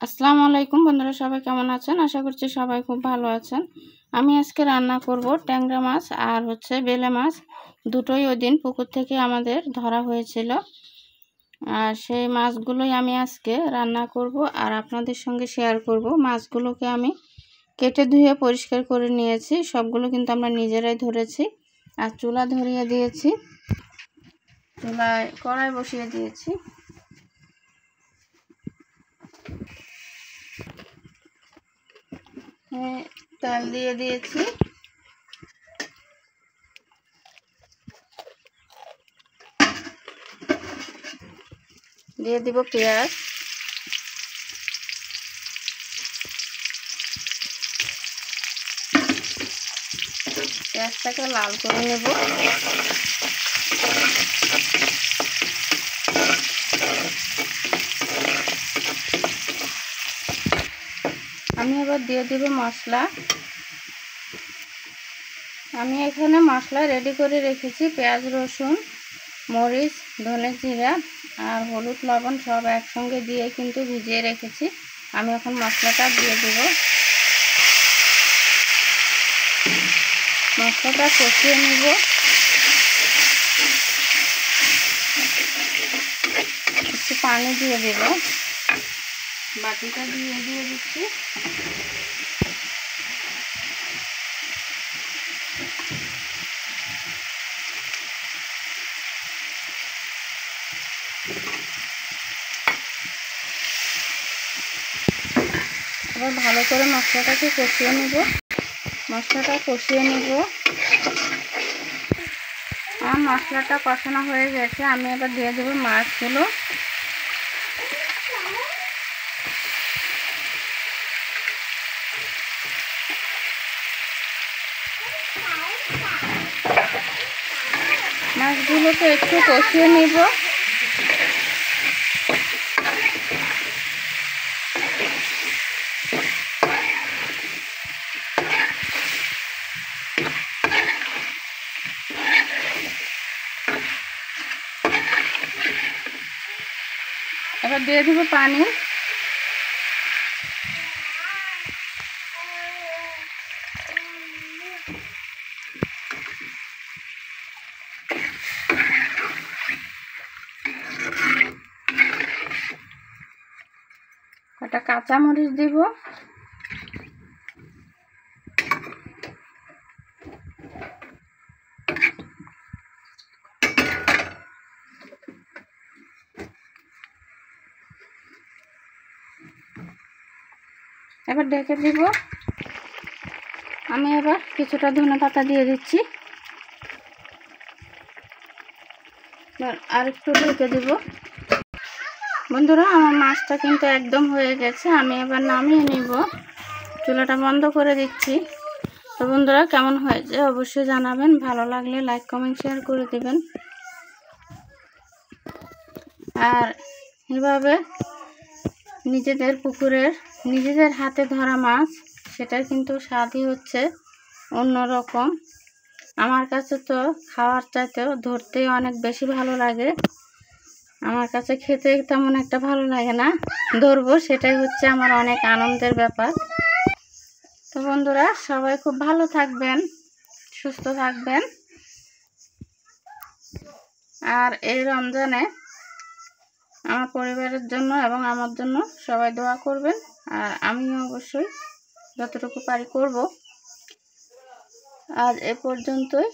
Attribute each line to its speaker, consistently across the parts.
Speaker 1: আসসালামু আলাইকুম বন্ধুরা, সবাই কেমন আছেন? আশা করছি সবাই খুব ভালো আছেন। আমি আজকে রান্না করব ট্যাংরা মাছ আর বেলে মাছ। দুটোই ওই দিন পুকুর থেকে আমাদের ধরা হয়েছিল, আর সেই মাছগুলোই আমি আজকে রান্না করব আর আপনাদের সঙ্গে শেয়ার করব। মাছগুলোকে আমি কেটে ধুয়ে পরিষ্কার করে নিয়েছি, সবগুলো কিন্তু আমরা নিজেরাই ধরেছি। আর চুলা ধরিয়ে দিয়েছি, চুলায় কড়াই বসিয়ে দিয়েছি। তেল দিয়ে দিয়েছি, দিয়ে দিব পেঁয়াজ, পেঁয়াজটাকে লাল করে নেব। আমি এবার দিয়ে দিব মশলা। আমি এখানে মশলা রেডি করে রেখেছি, পেঁয়াজ, রসুন, মরিচ, ধনে জিরা আর হলুদ, লবণ সব একসঙ্গে দিয়ে কিন্তু ভিজিয়ে রেখেছি। আমি এখন মশলাটা দিয়ে দেব। মশলাটা কষিয়ে নেব। একটু পানি দিয়ে দেব, বাটিটা দিয়ে দিচ্ছি। এবার ভালো করে মশলাটাকে কষিয়ে নেব। মশলাটা কষিয়ে নেব। আমার মশলাটা কষানো হয়ে গেছে, আমি এবার দিয়ে দেবো মাছগুলো। মাছগুলোকে একটু কষিয়ে নেব। এবার দিয়ে দেবো পানি। কটা কাঁচামরিচ দিব। এবার ঢেকে দিব। আমি এবার কিছুটা ধনেপাতা দিয়ে দিচ্ছি, আর একটু ঢেকে দিব। বন্ধুরা, আমার মাছটা কিন্তু একদম হয়ে গেছে, আমি এবার নামিয়ে নিব। চুলাটা বন্ধ করে দিচ্ছি। তো বন্ধুরা, কেমন হয়েছে অবশ্যই জানাবেন। ভালো লাগলে লাইক, কমেন্ট, শেয়ার করে দেবেন। আর এভাবে নিজেদের পুকুরের নিজেদের হাতে ধরা মাছ, সেটার কিন্তু স্বাদই হচ্ছে অন্যরকম। আমার কাছে তো খাওয়ার চাইতেও ধরতেই অনেক বেশি ভালো লাগে। আমার কাছে খেতে তেমন একটা ভালো লাগে না, ধরবো সেটাই হচ্ছে আমার অনেক আনন্দের ব্যাপার। তো বন্ধুরা, সবাই খুব ভালো থাকবেন, সুস্থ থাকবেন। আর এই রমজানে আমার পরিবারের জন্য এবং আমার জন্য সবাই দোয়া করবেন। আর আমিও অবশ্যই যতটুকু পারি করব। আজ এ পর্যন্তই।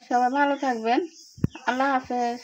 Speaker 1: সবাই ভালো থাকবেন। আল্লাহ হাফেজ।